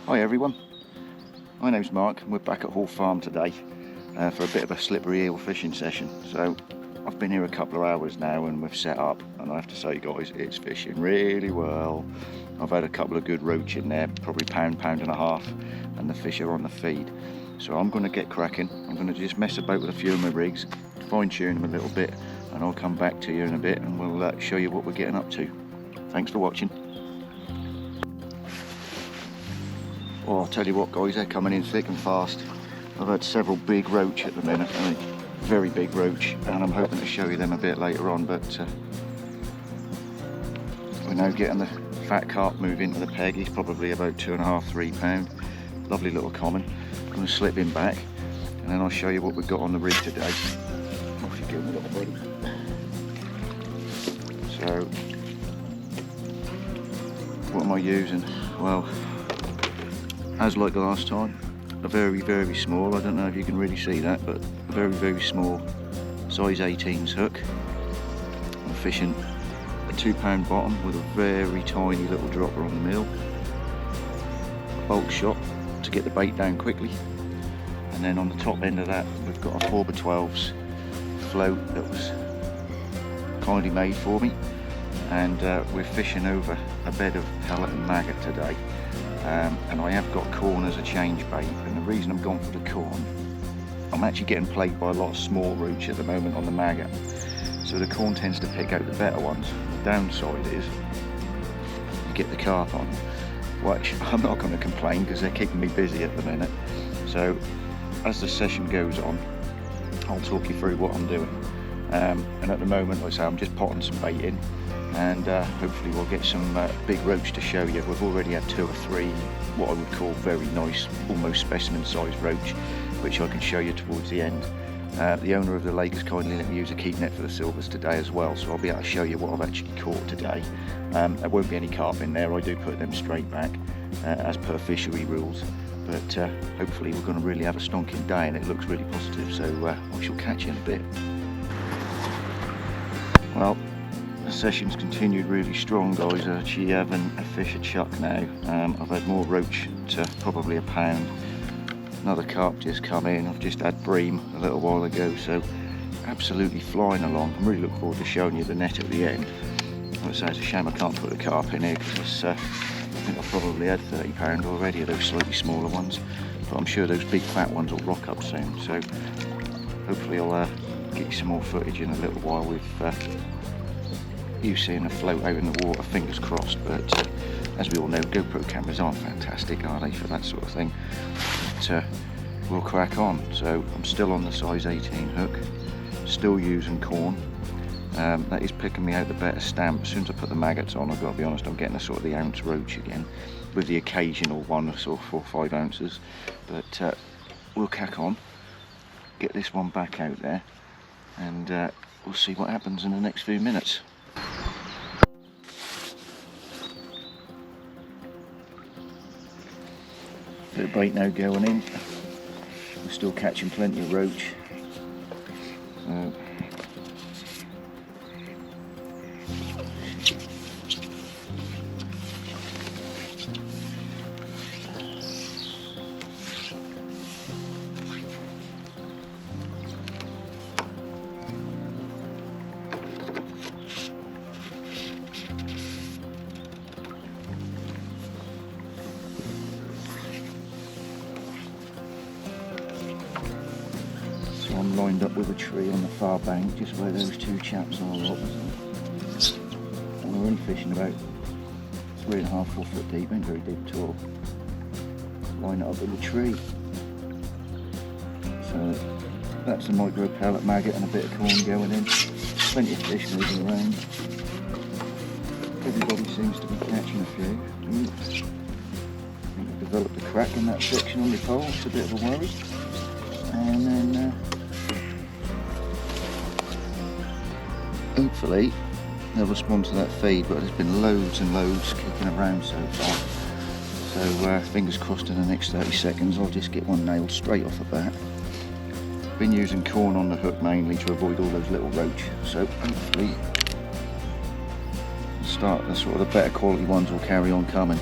Hi everyone, my name's Mark and we're back at Hall Farm today for a bit of a slippery eel fishing session. So I've been here a couple of hours now and we've set up, and I have to say guys, it's fishing really well. I've had a couple of good roach in there, probably pound and a half, and the fish are on the feed. So I'm going to get cracking. I'm going to just mess about with a few of my rigs, fine tune them a little bit, and I'll come back to you in a bit and we'll show you what we're getting up to. Thanks for watching. Well, I'll tell you what guys, they're coming in thick and fast. I've had several big roach at the minute, very big roach, and I'm hoping to show you them a bit later on, but we're now getting the fat carp move into the peg. He's probably about 2.5 to 3 pound. Lovely little common. I'm going to slip him back and then I'll show you what we've got on the rig today. Off you go, my little buddy. So, what am I using? Well, as like last time, a very small, I don't know if you can really see that, but a very small size 18s hook. I'm fishing a 2 pound bottom with a very tiny little dropper on the mill. A bulk shot to get the bait down quickly, and then on the top end of that we've got a 4x12s float that was kindly made for me, and we're fishing over a bed of pellet and maggot today. And I have got corn as a change bait, and the reason I'm gone for the corn, I'm actually getting plagued by a lot of small roach at the moment on the maggot, so the corn tends to pick out the better ones. The downside is you get the carp on, which I'm not going to complain because they're keeping me busy at the minute. So as the session goes on, I'll talk you through what I'm doing, and at the moment, like I say, I'm just potting some bait in, and hopefully we'll get some big roach to show you. We've already had 2 or 3 what I would call very nice, almost specimen sized roach, which I can show you towards the end. The owner of the lake has kindly let me use a keep net for the silvers today as well, so I'll be able to show you what I've actually caught today. There won't be any carp in there, I do put them straight back as per fishery rules, but hopefully we're going to really have a stonking day and it looks really positive, so I shall catch you in a bit. Well, the session's continued really strong guys. I'm actually having a fish a chuck now. I've had more roach to probably a pound. Another carp just come in. I've just had bream a little while ago, so absolutely flying along. I'm really looking forward to showing you the net at the end. Like I say, it's a shame I can't put the carp in here because I think I've probably had 30 pound already of those slightly smaller ones, but I'm sure those big fat ones will rock up soon, so hopefully I'll get you some more footage in a little while with you seeing a float out in the water, fingers crossed. But as we all know, GoPro cameras aren't fantastic, are they, for that sort of thing? But we'll crack on. So I'm still on the size 18 hook, still using corn. That is picking me out the better stamp. As soon as I put the maggots on, I've got to be honest, I'm getting a sort of the ounce roach again, with the occasional one of sort of 4 or 5 ounces. But we'll crack on, get this one back out there, and we'll see what happens in the next few minutes. Bit of bait now going in. We're still catching plenty of roach. I'm lined up with a tree on the far bank, just where those 2 chaps are opposite. And we're only fishing about 3.5 to 4 foot deep, ain't very deep at all. Line it up with a tree. So that's a micro pellet maggot and a bit of corn going in. Plenty of fish moving around. Everybody seems to be catching a few. I think I've developed a crack in that section on the pole, it's a bit of a worry. And then hopefully they'll respond to that feed, but there's been loads and loads kicking around so far. So fingers crossed in the next 30 seconds I'll just get one nailed straight off the bat. Been using corn on the hook mainly to avoid all those little roach, so hopefully the sort of the better quality ones will carry on coming.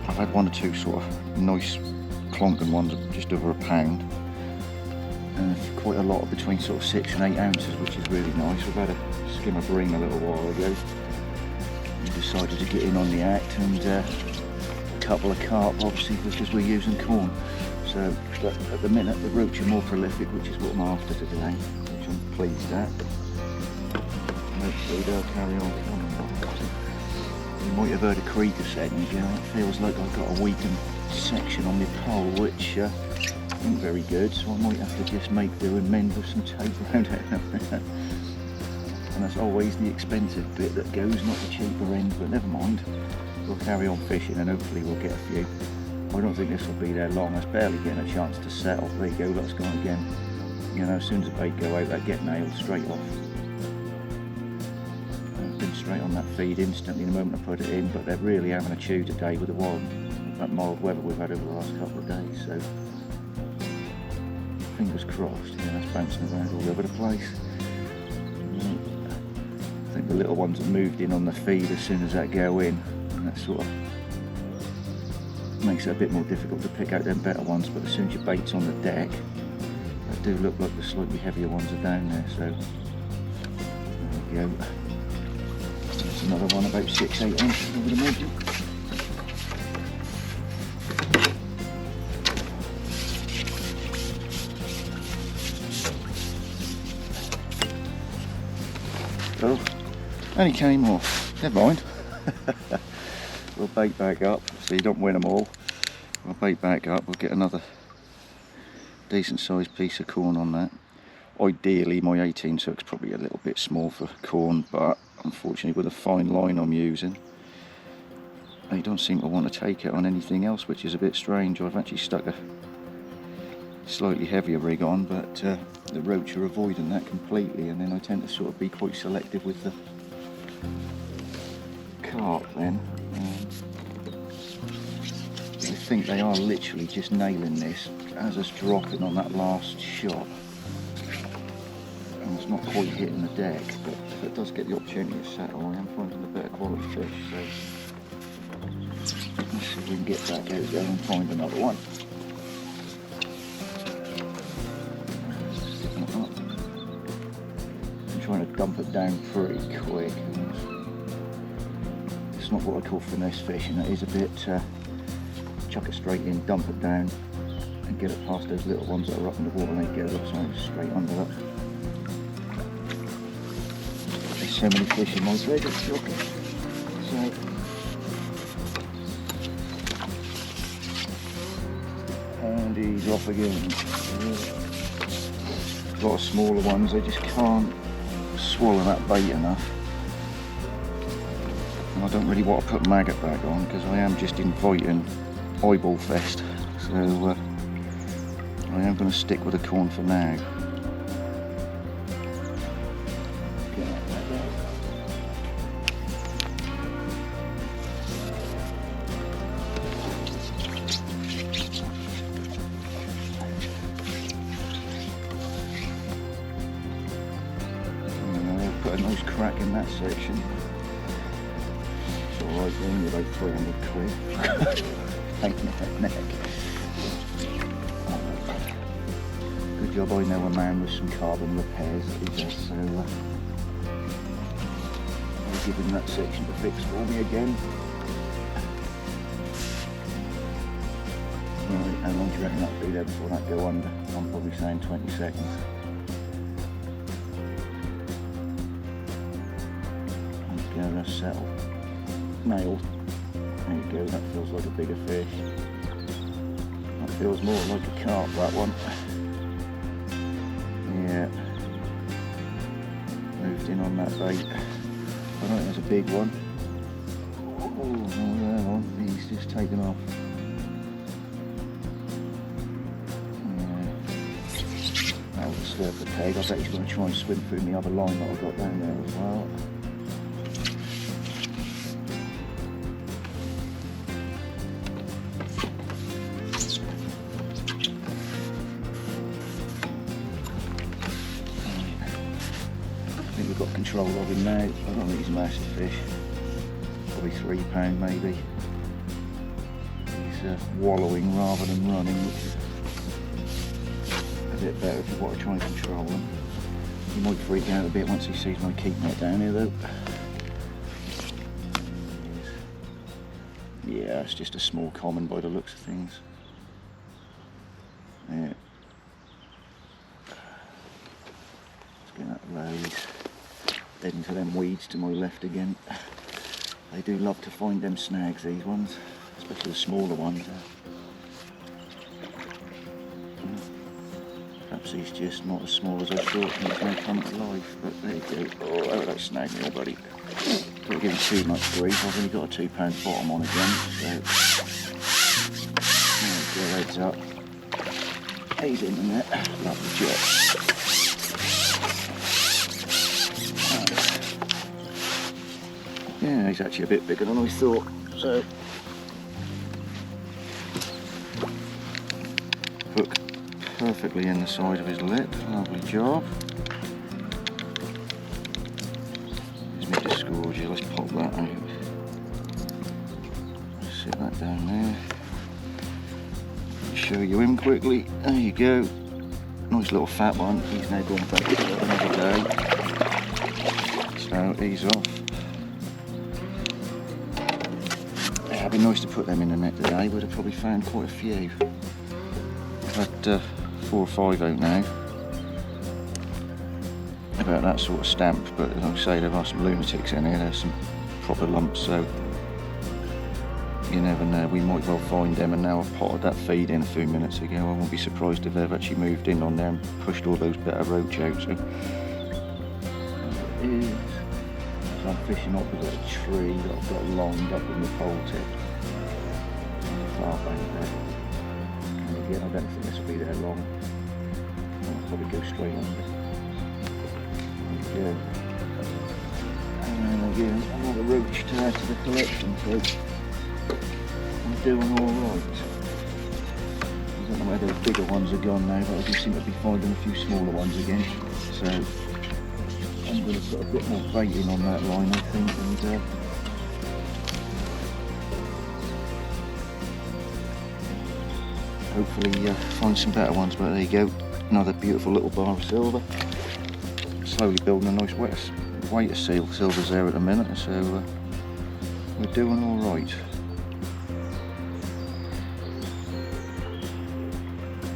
I've had one or two sort of nice plonking ones of just over £1, and quite a lot between sort of 6 and 8 ounces, which is really nice. We've had a skimmer bream a little while ago. We decided to get in on the act, and a couple of carp, obviously, because we're using corn. So, but at the minute the roach are more prolific, which is what I'm after today, which I'm pleased at. Hopefully they'll carry on coming. You might have heard a creak a second ago. It feels like I've got a weakened section on my pole, which isn't very good, so I might have to just make do and mend with some tape around it. And that's always the expensive bit that goes, not the cheaper end, but never mind. We'll carry on fishing and hopefully we'll get a few. I don't think this will be there long. It's barely getting a chance to settle. There you go, that's gone again. You know, as soon as the bait go out, they get nailed straight off. I've been straight on that feed instantly the moment I put it in, but they're really having a chew today with that mild weather we've had over the last couple of days. So fingers crossed. Yeah, that's bouncing around all over the place. I think the little ones have moved in on the feed as soon as that go in, and that sort of makes it a bit more difficult to pick out them better ones, but as soon as your bait's on the deck, they do look like the slightly heavier ones are down there, so there we go. That's another one about 6-8 ounces, I would imagine. Oh, only came off, never mind. We'll bait back up, so you don't win them all. We'll bait back up, we'll get another decent sized piece of corn on that. Ideally my 18 hook's probably a little bit small for corn, but unfortunately with the fine line I'm using, they don't seem to want to take it on anything else, which is a bit strange. I've actually stuck a slightly heavier rig on, but the roach are avoiding that completely, and then I tend to sort of be quite selective with the carp then. I think they are literally just nailing this as it's dropping on that last shot, and it's not quite hitting the deck, but if it does get the opportunity to settle, I am finding a better quality fish, so let's see if we can get back out there and find another one. Sticking it up. I'm trying to dump it down pretty quick. It's not what I call finesse fishing, it is a bit chuck it straight in, dump it down and get it past those little ones that are up in the water, and they get it straight under it. There's so many fish in my bed, it's shocking. So and he's off again. A lot of smaller ones, they just can't swallow that bait enough. And I don't really want to put maggot back on because I am just inviting eyeball fest, so I am going to stick with the corn for now. I'll put a nice crack in that section. It's alright then, you're about 300 quid. Pain in the neck. Good job I know a man with some carbon repairs that he does, so I'll give him that section to fix for me again. Right, how long do you reckon that'll be there before that go under? I'm probably saying 20 seconds. There we go, that's settled. Nailed. There you go, that feels like a bigger fish. That feels more like a carp, that one. Yeah. Moved in on that bait. I don't think that's a big one. Oh, there on. He's just taken off. Yeah. That will slurp the peg. I bet he's going to try and swim through the other line that I've got down there as well. We've got control of him now. I don't think he's a massive fish. Probably £3 maybe. wallowing rather than running, which is a bit better if you want to try and control them. He might freak out a bit once he sees my keep net down here though. Yeah, it's just a small common by the looks of things. Yeah. Let's get that load. Heading to them weeds to my left again. They do love to find them snags, these ones, especially the smaller ones. Perhaps he's just not as small as I thought and he's going to come to life, but there you go. Oh, that snagged me already. Don't give him too much grief, I've only got a £2 bottom on again, so there we go, heads up. He's in the net, lovely job. Yeah, he's actually a bit bigger than I thought, so hook perfectly in the side of his lip, lovely job. Here's me disgorger, let's pop that out. Sit that down there. Show you him quickly, there you go. Nice little fat one, he's now gone back for another day. So he's off. It'd be nice to put them in the net today, would have probably found quite a few. I've had 4 or 5 out now. About that sort of stamp, but like I say, there are some lunatics in here, there's some proper lumps, so you never know, we might well find them. And now I've potted that feed in a few minutes ago, I won't be surprised if they've actually moved in on there and pushed all those better roach out. So I'm fishing opposite a tree that I've got lined up in the pole tip. Far back there. And again, I don't think this will be there long. I'll probably go straight on it. There we go. And again, another roach to add to the collection, so I'm doing alright. I don't know where those bigger ones are gone now, but I do seem to be finding a few smaller ones again. So I'm going to put a bit more bait in on that line, I think, and hopefully find some better ones. But there you go, another beautiful little bar of silver. Slowly building a nice weight of silvers there at the minute, so we're doing all right.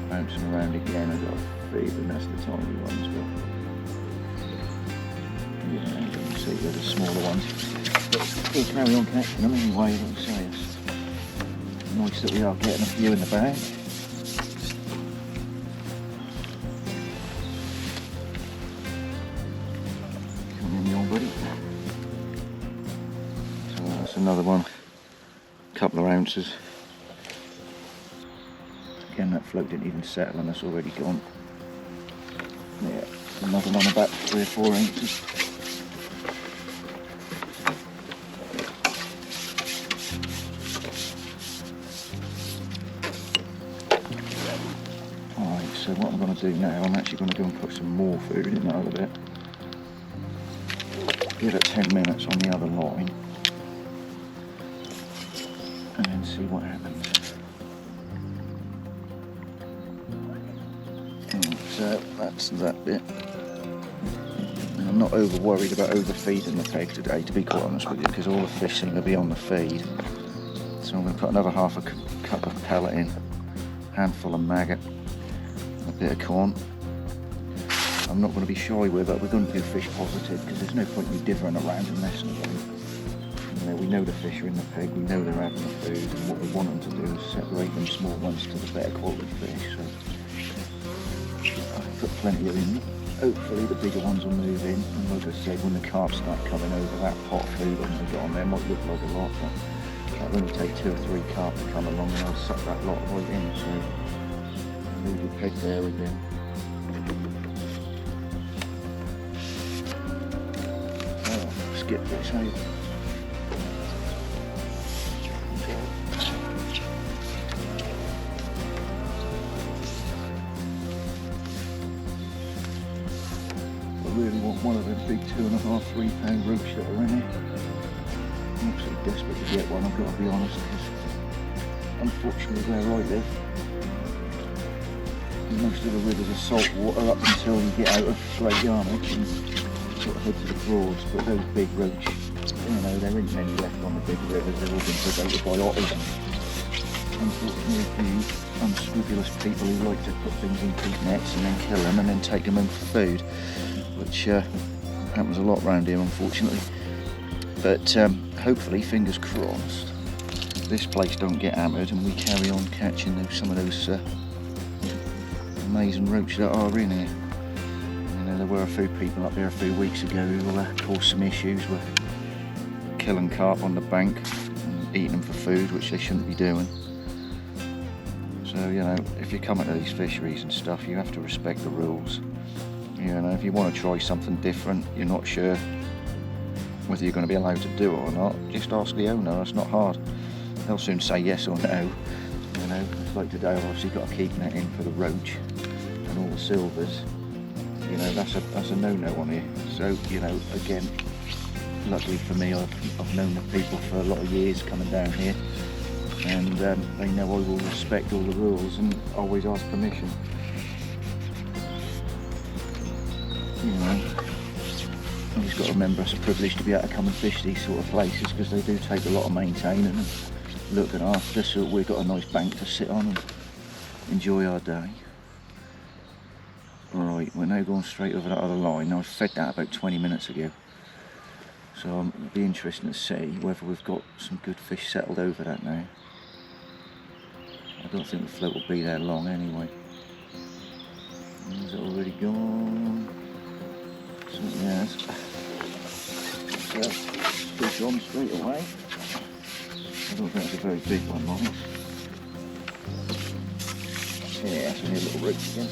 Bouncing around again, I've got a feeling that's the tiny ones. But yeah, you can see they're the smaller ones. But we'll carry on catching them anyway, like I say. It's nice that we are getting a few in the bag. Come in, your buddy. So that's another one. A couple of ounces. Again, that float didn't even settle and it's already gone. Yeah, another one about 3 or 4 ounces. So what I'm going to do now, I'm actually going to go and put some more food in that other bit. Give it 10 minutes on the other line. And then see what happens. So that's that bit. And I'm not over worried about overfeeding the peg today, to be quite honest with you, because all the fish seem to be on the feed. So I'm going to put another half a cup of pellet in, handful of maggot, a bit of corn. I'm not going to be shy with it, we're going to do fish positive because there's no point in me dithering around and messing with them. You know, we know the fish are in the peg, we know they're having the food, and what we want them to do is separate them small ones to the better quality fish. So I've put plenty in. Hopefully the bigger ones will move in, and like I said, when the carp start coming over, that pot of food I'm going to get on there might look like a lot, but it'll only take 2 or 3 carp to come along and I'll suck that lot right in. So leave your peg there again. Oh, skip this out. I really want one of them big 2.5, 3 pound roach that are in here. I'm absolutely desperate to get one, I've got to be honest, because unfortunately where I live, most of the rivers are salt water up until you get out of Great Yarmouth and sort of head to the Broads, but those big roach, you know, there isn't many left on the big rivers, they've all been predated by otters. Unfortunately, a few unscrupulous people who like to put things in keep nets and then kill them and then take them home for food, which happens a lot around here, unfortunately. But hopefully, fingers crossed, this place don't get hammered and we carry on catching some of those amazing roach that are in here. You know, there were a few people up there a few weeks ago who caused some issues with killing carp on the bank and eating them for food, which they shouldn't be doing. So, you know, if you're coming to these fisheries and stuff, you have to respect the rules. You know, if you want to try something different, you're not sure whether you're going to be allowed to do it or not, just ask the owner. It's not hard. They'll soon say yes or no. You know, it's like today, I've obviously got to keep net in for the roach and all the silvers. You know, that's a no-no on here. So, you know, again, luckily for me, I've known the people for a lot of years coming down here, and they know I will respect all the rules and always ask permission. You know, I've just got to remember it's a privilege to be able to come and fish these sort of places, because they do take a lot of maintaining and looking after, so we've got a nice bank to sit on and enjoy our day. Right, we're now going straight over that other line. Now, I fed that about 20 minutes ago, so it'll be interesting to see whether we've got some good fish settled over that now. I don't think the float will be there long anyway. Is it already gone? So, yes. So, fish on straight away. I don't think it's a very big one, Mike. Yeah, that's only a little roach again.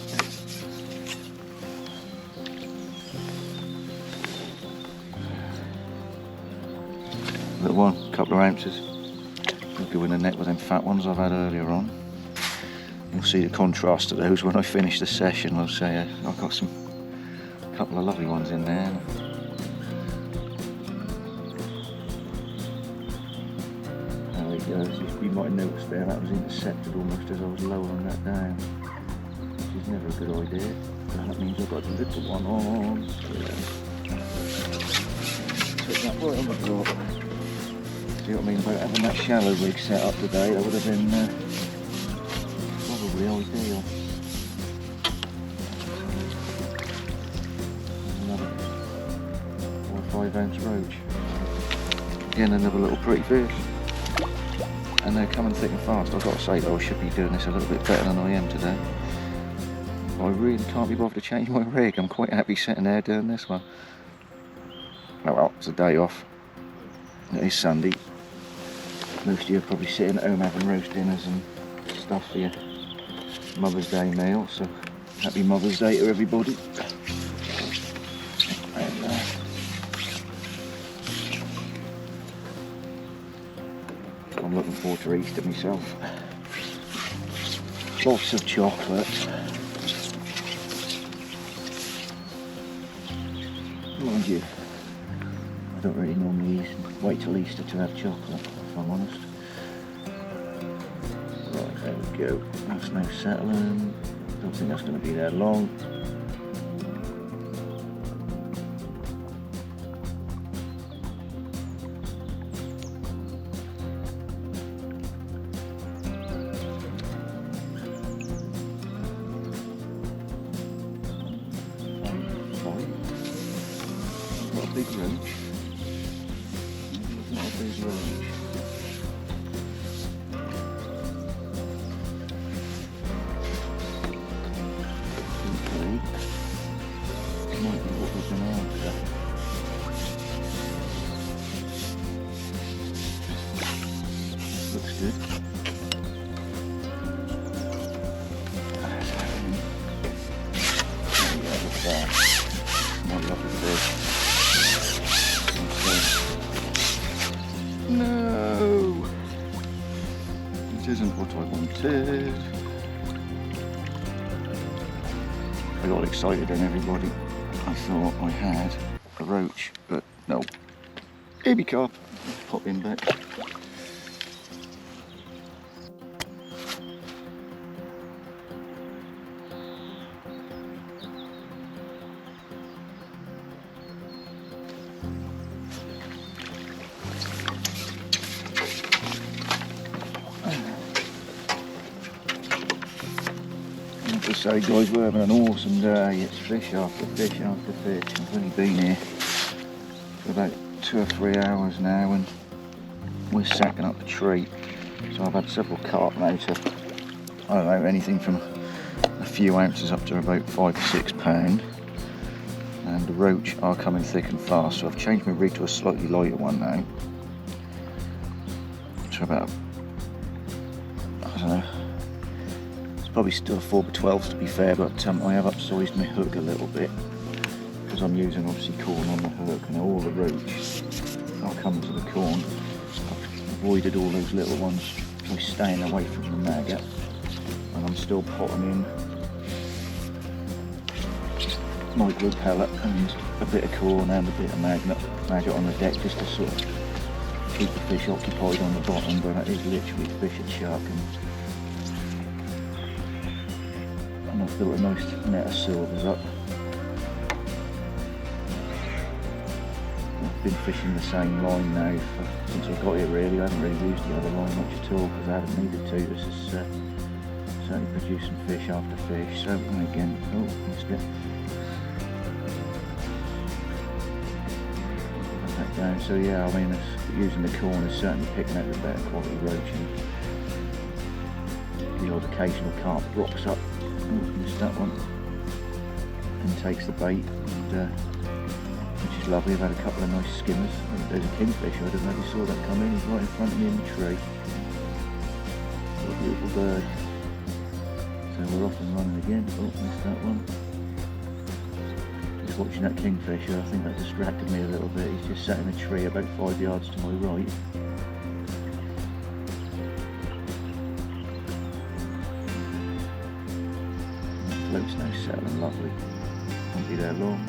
Little one, couple of ounces. We'll go in the net with them fat ones I've had earlier on. You'll see the contrast to those when I finish the session. I'll say I've got a couple of lovely ones in there. There we go. You might have noticed there that was intercepted almost as I was lowering that down, which is never a good idea. That means I've got a little one on. Yeah. Took that right on the drop. See what I mean about having that shallow rig set up today? That would have been probably ideal. Another 4 or 5 ounce roach. Again, another little pretty fish. And they're coming thick and fast. I've got to say though, I should be doing this a little bit better than I am today. I really can't be bothered to change my rig. I'm quite happy sitting there doing this one. Oh well, it's a day off. It is Sunday. Most of you are probably sitting at home having roast dinners and stuff for your Mother's Day meal, so happy Mother's Day to everybody. And, I'm looking forward to Easter myself. Lots of chocolate. Mind you, I don't really normally wait till Easter to have chocolate, if I'm honest. Right, there we go. That's now settling. Don't think that's going to be there long. Not a big roach. Not a big roach. Might be what we've been after. Looks good. Yeah, look at that. Might love the fish. No! It isn't what I wanted. I got excited then, everybody. I thought I had a roach, but no. Baby carp. Let's pop him back. say, guys, we're having an awesome day. It's fish after fish after fish. I've only been here for about 2 or 3 hours now, and we're sacking up the tree. So I've had several carp now to, I don't know, anything from a few ounces up to about 5 or 6 pound. And the roach are coming thick and fast, so I've changed my rig to a slightly lighter one now. To about, I don't know, it's probably still a 4x12 to be fair, but I have upsized my hook a little bit because I'm using obviously corn on the hook, and all the roach are coming to the corn. I've avoided all those little ones by staying away from the maggot, and I'm still potting in micro pellet and a bit of corn and a bit of maggot on the deck, just to sort of keep the fish occupied on the bottom. But that is literally fish and shark, and I've built a nice net of silvers up. I've been fishing the same line now since I got here really. I haven't really used the other line much at all because I haven't needed to. This is certainly producing fish after fish. So again, oh, missed it. Down. So yeah, I mean, using the corn is certainly picking out the better quality roach, and the odd occasional carp drops up, missed that one, and takes the bait, and, which is lovely. I've had a couple of nice skimmers. There's a kingfisher, I don't know if you saw that come in, he's right in front of me in the tree. What a beautiful bird. So we're off and running again. Oh, missed that one. Watching that kingfisher, I think that distracted me a little bit. He's just sat in a tree about 5 yards to my right. The float's now settling lovely. Won't be there long.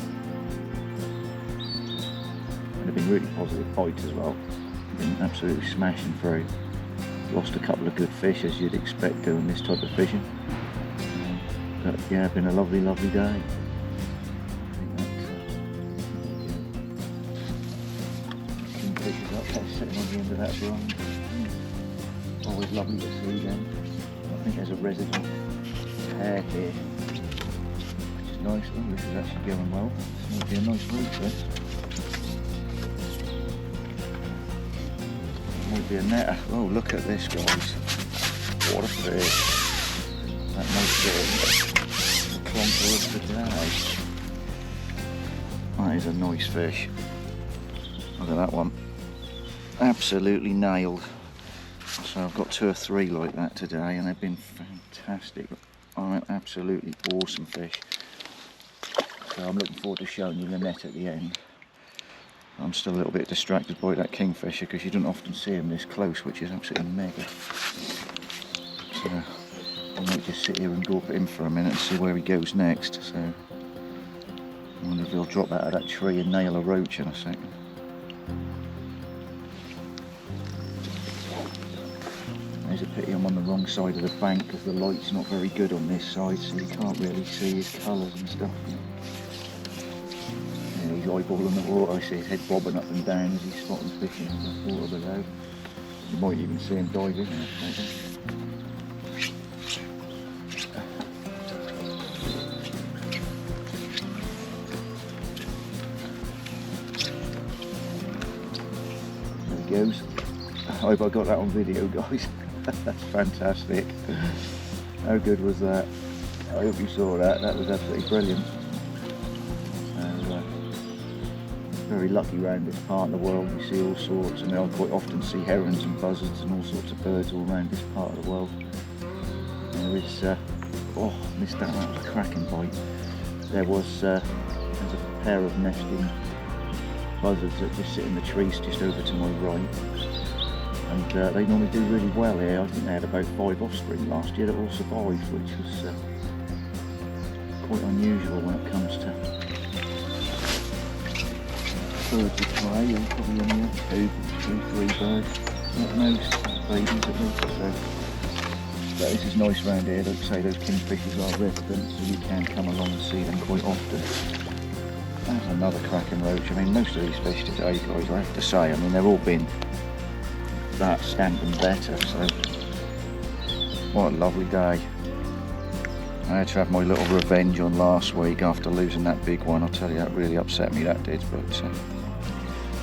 And they've been really positive bites as well. Been absolutely smashing through. Lost a couple of good fish, as you'd expect doing this type of fishing. But yeah, been a lovely, lovely day. Fishes up there sitting on the end of that brine. Always lovely to see them. I think there's a resident pair here, which is nice. Oh, this is actually going well. This might be a nice roach there. Might be a netter. Oh, look at this, guys. What a fish. That might be the clonker of the day. That is a nice fish. Look at that one. Absolutely nailed. So I've got 2 or 3 like that today, and they've been fantastic. Absolutely awesome fish. So I'm looking forward to showing you the net at the end. I'm still a little bit distracted by that kingfisher because you don't often see him this close, which is absolutely mega. So I might just sit here and gawp at him for a minute and see where he goes next. So I wonder if he'll drop out of that tree and nail a roach in a second. It's a pity I'm on the wrong side of the bank because the light's not very good on this side, so you can't really see his colours and stuff. Yeah, he's eyeballing the water. I see his head bobbing up and down as he's spotting fish in the water below. You might even see him dive in there. There he goes. I hope I got that on video, guys. That's fantastic. How good was that? I hope you saw that. That was absolutely brilliant. Very lucky around this part of the world. We see all sorts. I mean, I quite often see herons and buzzards and all sorts of birds all around this part of the world. And there is, oh, missed that. That was a cracking bite. There's a pair of nesting buzzards that just sit in the trees just over to my right. And they normally do really well here. I think they had about 5 offspring last year that all survived, which was quite unusual when it comes to birds of prey. You'll probably only have 2, 3 birds at most, babies at least. So this is nice round here. Like I say, those kingfishers are resident, so you can come along and see them quite often. That's another cracking roach. I mean, most of these fish today, guys, I have to say, I mean, they've all been that stamp and better, so what a lovely day. I had to have my little revenge on last week after losing that big one. I'll tell you, that really upset me, that did, but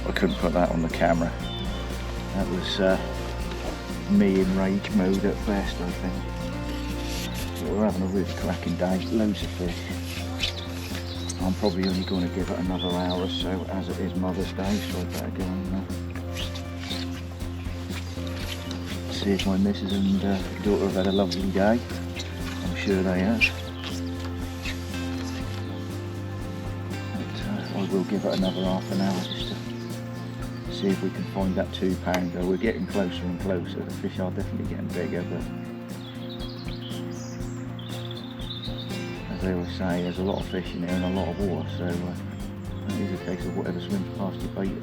I couldn't put that on the camera. That was me in rage mode at best, I think. But we're having a really cracking day, loads of fish. I'm probably only going to give it another hour or so, as it is Mother's Day, so I better go and see if my missus and daughter have had a lovely day. I'm sure they have. But I will give it another half an hour just to see if we can find that 2 pounder. We're getting closer and closer. The fish are definitely getting bigger, but as they always say, there's a lot of fish in here and a lot of water, so it is a case of whatever swims past your bait.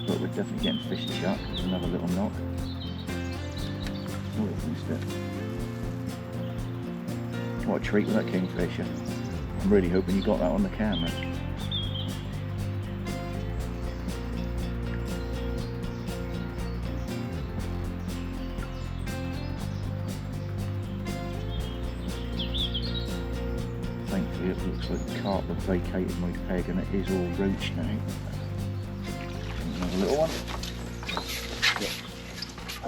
But we're definitely getting fishy shark. There's another little knock. Oh, it's missed it. What a treat with that kingfisher. I'm really hoping you got that on the camera. Thankfully it looks like the carp have vacated my peg and it is all roach now. Another little one.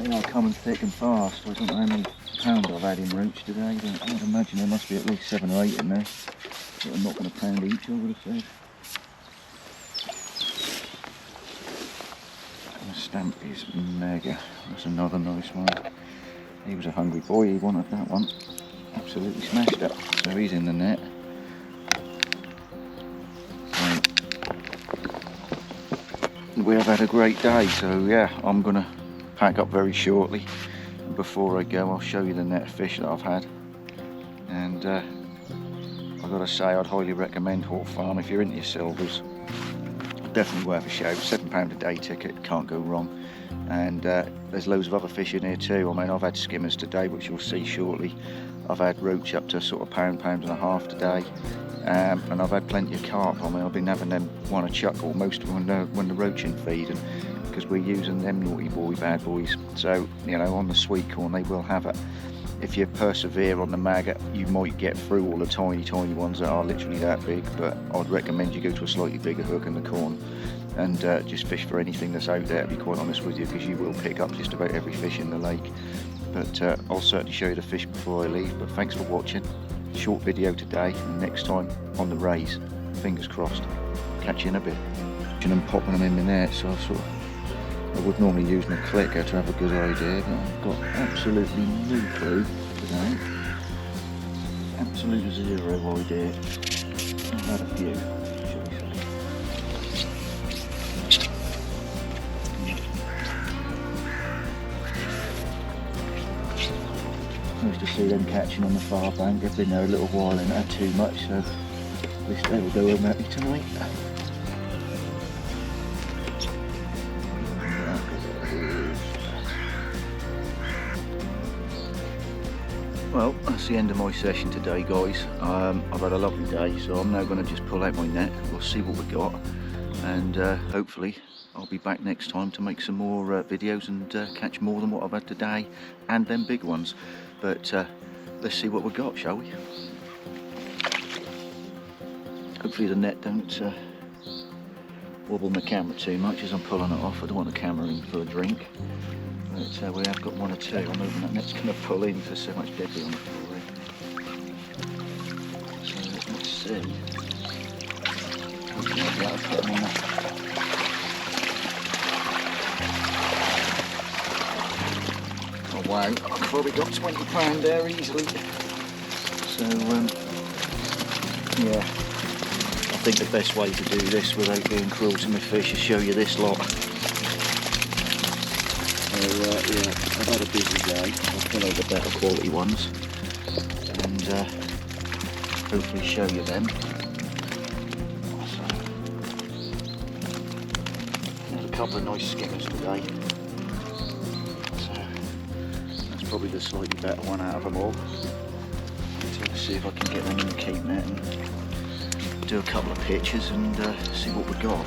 They are coming thick and fast. I don't know how many pound I've had in roach today, but I'd imagine there must be at least 7 or 8 in there. But I'm not going to pound each, I would have said. And the stamp is mega. That's another nice one. He was a hungry boy, he wanted that one. Absolutely smashed it. So he's in the net. We have had a great day, so yeah, I'm going to pack up very shortly. Before I go, I'll show you the net of fish that I've had, and I've got to say I'd highly recommend Hawk Farm if you're into your silvers. Definitely worth a shout. £7 a day ticket, can't go wrong. And there's loads of other fish in here too. I mean, I've had skimmers today, which you'll see shortly. I've had roach up to sort of £1.5 today, and I've had plenty of carp. I mean, I've been having them want to chuckle most of them when the roaching feeding, because we're using them naughty boy bad boys. So, you know, on the sweet corn they will have it. If you persevere on the maggot, you might get through all the tiny ones that are literally that big, but I'd recommend you go to a slightly bigger hook in the corn and just fish for anything that's out there, to be quite honest with you, because you will pick up just about every fish in the lake. But I'll certainly show you the fish before I leave. But thanks for watching. Short video today, and next time on the rays, fingers crossed. Catch you in a bit. And I'm popping them in the net, so I would normally use my clicker to have a good idea, but I've got absolutely no clue today. Absolute zero idea. I've had a few, shall we say. Nice to see them catching on the far bank. They've been there a little while and had too much, so at least they will go home happy tonight. Well, that's the end of my session today, guys. I've had a lovely day, so I'm now going to just pull out my net. We'll see what we got, and hopefully I'll be back next time to make some more videos and catch more than what I've had today, and them big ones. But let's see what we got, shall we? Hopefully the net don't wobble my camera too much as I'm pulling it off. I don't want the camera in for a drink. But we have got 1 or 2. I'm hoping that net's going to pull in, because there's so much debris on the floor. So let's see. Hopefully I'll be able to put them in there. Oh wow, I've probably got £20 there easily. So yeah, I think the best way to do this without being cruel to my fish is show you this lot. Yeah, I've had a busy day. I'll pull out the better quality ones and hopefully show you them. So, there's a couple of nice skimmers today. So that's probably the slightly better one out of them all. So let's see if I can get them in the keep net and do a couple of pictures and see what we got.